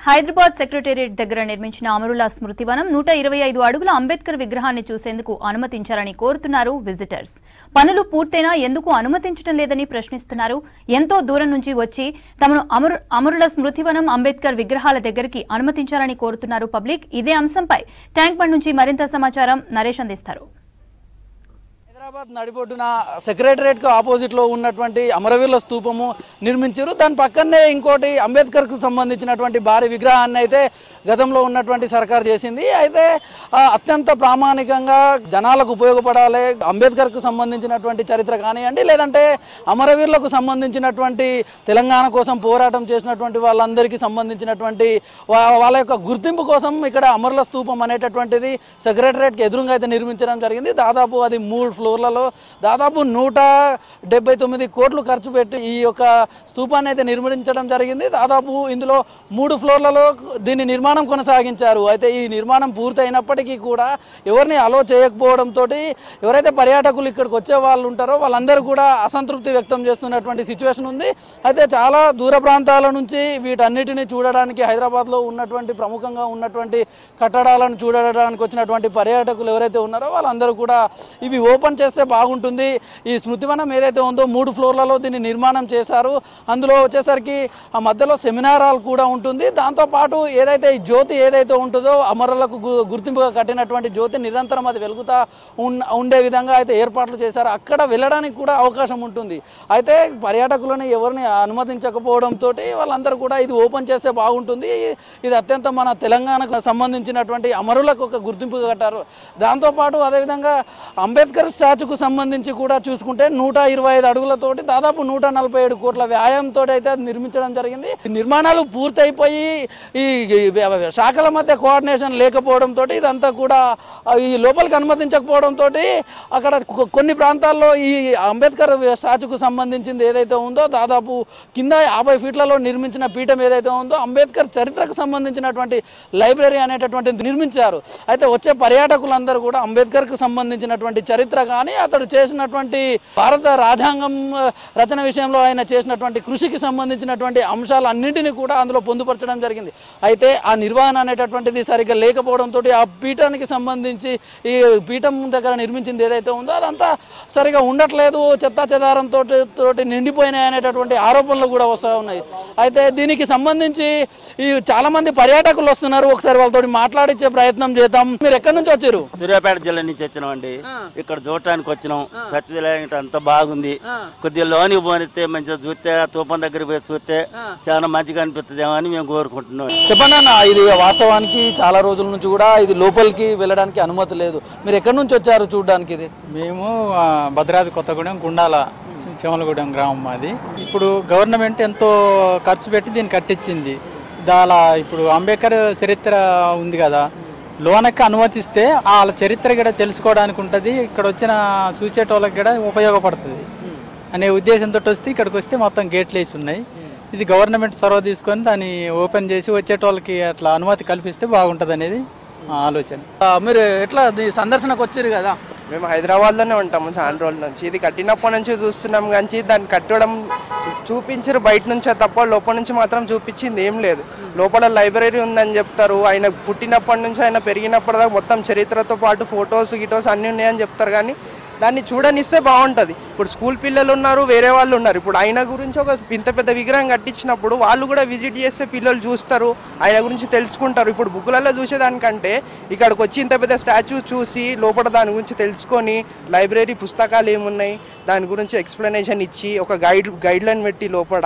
Hyderabad secretariat దగ్గర నిర్మించిన అమరుల స్మృతివనం 125 అడుగుల అంబేద్కర్ విగ్రహాన్ని చూసేందుకు అనుమతించాలని కోరుతున్నారు విజిటర్స్. పనులు పూర్తయినా ఎందుకు అనుమతించడం లేదని ప్రశ్నిస్తున్నారు. ఎంతో దూరం నుంచి వచ్చి తమను అమరుల స్మృతివనం అంబేద్కర్ విగ్రహాల దగ్గరికి అనుమతించాలని కోరుతున్నారు పబ్లిక్. ఇదే అంశంపై ట్యాంక్ బండ్ నుంచి మరింత సమాచారం నరేష్ అందిస్తారు. హైదరాబాద్ నడిబొడ్డున సెక్రటరేట్ కు ఆపోజిట్ లో ఉన్నటువంటి అమరవీరుల స్తూపము నిర్మించారు. దాని పక్కనే ఇంకోటి అంబేద్కర్ కు సంబంధించినటువంటి భారీ విగ్రహాన్ని అయితే గతంలో ఉన్నటువంటి సర్కార్ చేసింది. అయితే అత్యంత ప్రామాణికంగా జనాలకు ఉపయోగపడాలి, అంబేద్కర్ కు సంబంధించినటువంటి చరిత్ర కానివ్వండి, లేదంటే అమరవీరులకు సంబంధించినటువంటి తెలంగాణ కోసం పోరాటం చేసినటువంటి వాళ్ళందరికీ సంబంధించినటువంటి వాళ్ళ యొక్క గుర్తింపు కోసం ఇక్కడ అమరుల స్తూపం అనేటటువంటిది సెక్రటరేట్కి ఎదురుగా అయితే నిర్మించడం జరిగింది. దాదాపు అది 3 ఫ్లోర్లలో దాదాపు 179 కోట్లు ఖర్చు పెట్టి ఈ యొక్క స్తూపాన్ని అయితే నిర్మించడం జరిగింది. దాదాపు ఇందులో 3 ఫ్లోర్లలో దీని నిర్మాణం కొనసాగించారు. అయితే ఈ నిర్మాణం పూర్తయినప్పటికీ కూడా ఎవరిని అలో చేయకపోవడంతో ఎవరైతే పర్యాటకులు ఇక్కడికి వచ్చే వాళ్ళు ఉంటారో వాళ్ళందరూ కూడా అసంతృప్తి వ్యక్తం చేస్తున్నటువంటి సిచ్యువేషన్ ఉంది. అయితే చాలా దూర ప్రాంతాల నుంచి వీటన్నిటిని చూడడానికి హైదరాబాద్లో ఉన్నటువంటి ప్రముఖంగా ఉన్నటువంటి కట్టడాలను చూడడానికి వచ్చినటువంటి పర్యాటకులు ఎవరైతే ఉన్నారో వాళ్ళందరూ కూడా ఇవి ఓపెన్ చేస్తే బాగుంటుంది. ఈ స్మృతివనం ఏదైతే ఉందో 3 ఫ్లోర్లలో దీన్ని నిర్మాణం చేశారు. అందులో వచ్చేసరికి ఆ మధ్యలో సెమినార్ హాల్ కూడా ఉంటుంది. దాంతోపాటు ఏదైతే ఈ జ్యోతి ఏదైతే ఉంటుందో అమరులకు గుర్తింపుగా కట్టినటువంటి జ్యోతి నిరంతరం అది వెలుగుతా ఉండే విధంగా అయితే ఏర్పాట్లు చేశారు. అక్కడ వెళ్ళడానికి కూడా అవకాశం ఉంటుంది. అయితే పర్యాటకులను ఎవరిని అనుమతించకపోవడంతో వాళ్ళందరూ కూడా ఇది ఓపెన్ చేస్తే బాగుంటుంది, ఇది అత్యంత మన తెలంగాణకు సంబంధించినటువంటి అమరులకు ఒక గుర్తింపుగా కట్టారు. దాంతోపాటు అదేవిధంగా అంబేద్కర్ స్టాచ్యూకు సంబంధించి కూడా చూసుకుంటే 125 అడుగులతోటి దాదాపు 147 కోట్ల వ్యాయంతో అయితే అది నిర్మించడం జరిగింది. నిర్మాణాలు పూర్తయిపోయి ఈ శాఖల మధ్య కోఆర్డినేషన్ లేకపోవడంతో ఇదంతా కూడా ఈ లోపలికి అనుమతించకపోవడంతో అక్కడ కొన్ని ప్రాంతాల్లో ఈ అంబేద్కర్ స్టాచ్యూకు సంబంధించింది ఏదైతే ఉందో దాదాపు కింద 50 ఫీట్లలో నిర్మించిన పీఠం ఏదైతే ఉందో అంబేద్కర్ చరిత్రకు సంబంధించినటువంటి లైబ్రరీ అనేటటువంటిది నిర్మించారు. అయితే వచ్చే పర్యాటకులందరూ కూడా అంబేద్కర్కు సంబంధించినటువంటి చరిత్ర కానీ అతడు చేసినటువంటి భారత రాజ్యాంగం రచన విషయంలో ఆయన చేసినటువంటి కృషికి సంబంధించినటువంటి అంశాలన్నింటినీ కూడా అందులో పొందుపరచడం జరిగింది. అయితే ఆ నిర్వహణ అనేటటువంటిది సరిగ్గా లేకపోవడంతో ఆ పీఠానికి సంబంధించి ఈ పీఠం దగ్గర నిర్మించింది ఏదైతే ఉందో అదంతా సరిగా ఉండట్లేదు, చెత్తా చెదారంతో నిండిపోయినాయి అనేటటువంటి ఆరోపణలు కూడా వస్తూ ఉన్నాయి. అయితే దీనికి సంబంధించి ఈ చాలా మంది పర్యాటకులు వస్తున్నారు. ఒకసారి వాళ్ళతో మాట్లాడించే ప్రయత్నం చేద్దాం. మీరు ఎక్కడి నుంచి వచ్చారు? సూర్యాపేట జిల్లా నుంచి వచ్చినాం అండి. ఇక్కడ చూడటానికి వచ్చినాం. సచివాలయం అంత బాగుంది. కొద్దిగా లోనికి పోనిస్తే మంచిగా చూస్తే తూపం దగ్గర పోయి చూస్తే చాలా మంచిగా అనిపిస్తుందేమో అని మేము కోరుకుంటున్నాం. చెప్పండి అన్న, ఇది వాస్తవానికి చాలా రోజుల నుంచి కూడా ఇది లోపలికి వెళ్ళడానికి అనుమతి లేదు. మీరు ఎక్కడి నుంచి వచ్చారు చూడడానికి? ఇది మేము భద్రాద్రి కొత్తగూడెం గుండాల చెమలగూడెం గ్రామం మాది. ఇప్పుడు గవర్నమెంట్ ఎంతో ఖర్చు పెట్టి దీన్ని కట్టించింది. ఇప్పుడు అంబేద్కర్ చరిత్ర ఉంది కదా, లోనకి అనుమతిస్తే వాళ్ళ చరిత్ర కూడా తెలుసుకోవడానికి ఉంటుంది, ఇక్కడ వచ్చిన చూసేటోళ్ళకి కూడా ఉపయోగపడుతుంది అనే ఉద్దేశంతో వస్తే ఇక్కడికి వస్తే మొత్తం గేట్లు వేసి ఉన్నాయి. ఇది గవర్నమెంట్ చొరవ తీసుకొని దాన్ని ఓపెన్ చేసి వచ్చేటోళ్ళకి అట్లా అనుమతి కల్పిస్తే బాగుంటుంది అనేది ఆలోచన. మీరు ఎట్లా సందర్శనకు వచ్చారు కదా? మేము హైదరాబాద్లోనే ఉంటాము చాలా రోజుల నుంచి. ఇది కట్టినప్పటి నుంచి చూస్తున్నాం కానీ దాన్ని కట్టడం చూపించారు బయట నుంచే తప్ప లోపల నుంచి మాత్రం చూపించింది ఏం లేదు. లోపల లైబ్రరీ ఉందని చెప్తారు. ఆయన పుట్టినప్పటి నుంచి ఆయన పెరిగినప్పటి దాకా మొత్తం చరిత్రతో పాటు ఫొటోస్ గిటోస్ అన్నీ ఉన్నాయని చెప్తారు కానీ దాన్ని చూడనిస్తే బాగుంటుంది. ఇప్పుడు స్కూల్ పిల్లలు ఉన్నారు, వేరే వాళ్ళు ఉన్నారు. ఇప్పుడు ఆయన గురించి ఒక ఇంత పెద్ద విగ్రహం కట్టించినప్పుడు వాళ్ళు కూడా విజిట్ చేస్తే పిల్లలు చూస్తారు, ఆయన గురించి తెలుసుకుంటారు. ఇప్పుడు బుక్కులలో చూసేదానికంటే ఇక్కడికి వచ్చి ఇంత పెద్ద స్టాచ్యూ చూసి లోపల దాని గురించి తెలుసుకొని లైబ్రరీ పుస్తకాలు ఏమున్నాయి దాని గురించి ఎక్స్ప్లెనేషన్ ఇచ్చి ఒక గైడ్లైన్ పెట్టి లోపల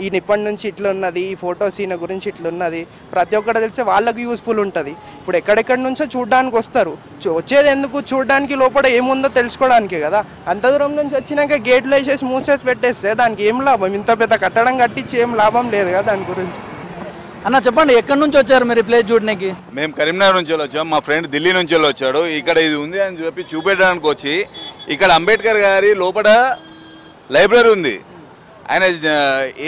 ఈయన ఇప్పటి నుంచి ఇట్లా ఉన్నది, ఈ ఫొటోస్ ఈయన గురించి ఇట్లా ఉన్నది ప్రతి ఒక్కటి తెలిస్తే వాళ్ళకి యూస్ఫుల్ ఉంటుంది. ఇప్పుడు ఎక్కడెక్కడి నుంచో చూడడానికి వస్తారు. వచ్చేది ఎందుకు? చూడడానికి లోపల ఏముందో తెలుసుకోవడానికే కదా. అంత దూరం నుంచి వచ్చినాక గేట్లు వేసేసి మూసేసి పెట్టేస్తే దానికి ఏం లాభం? ఇంత పెద్ద కట్టడం కట్టించి ఏం లాభం లేదు కదా దాని గురించి. అన్న చెప్పండి, ఎక్కడి నుంచి వచ్చారు మీరు ప్లేస్ చూడడానికి? మేము కరీంనగర్ నుంచి వచ్చాము. మా ఫ్రెండ్ ఢిల్లీ నుంచి వచ్చాడు. ఇక్కడ ఇది ఉంది అని చెప్పి చూపెట్టడానికి వచ్చి ఇక్కడ అంబేద్కర్ గారి లోపల లైబ్రరీ ఉంది. ఆయన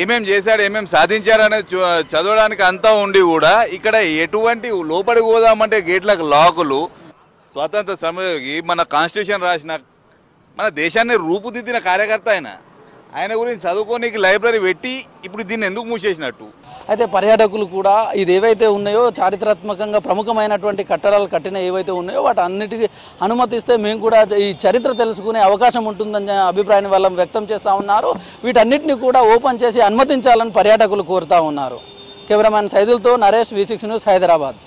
ఏమేం చేశాడు, ఏమేం సాధించారు అనేది చదవడానికి అంతా ఉండి కూడా ఇక్కడ ఎటువంటి లోపలికి పోదామంటే గేట్లకు లాకులు. స్వాతంత్ర సమరయోగి మన కాన్స్టిట్యూషన్ రాసిన మన దేశాన్ని రూపుదిద్దిన కార్యకర్త ఆయన. ఆయన గురించి చదువుకోనికి లైబ్రరీ పెట్టి ఇప్పుడు దీన్ని ఎందుకు మూసేసినట్టు? అయితే పర్యాటకులు కూడా ఇది ఏవైతే ఉన్నాయో చారిత్రాత్మకంగా ప్రముఖమైనటువంటి కట్టడాలు కట్టిన ఏవైతే ఉన్నాయో వాటి అన్నిటికీ అనుమతిస్తే మేము కూడా ఈ చరిత్ర తెలుసుకునే అవకాశం ఉంటుందని అభిప్రాయాన్ని వాళ్ళం వ్యక్తం చేస్తూ ఉన్నారు. వీటన్నిటిని కూడా ఓపెన్ చేసి అనుమతించాలని పర్యాటకులు కోరుతూ ఉన్నారు. కెమెరామెన్ సైదులతో నరేష్, V6 న్యూస్, హైదరాబాద్.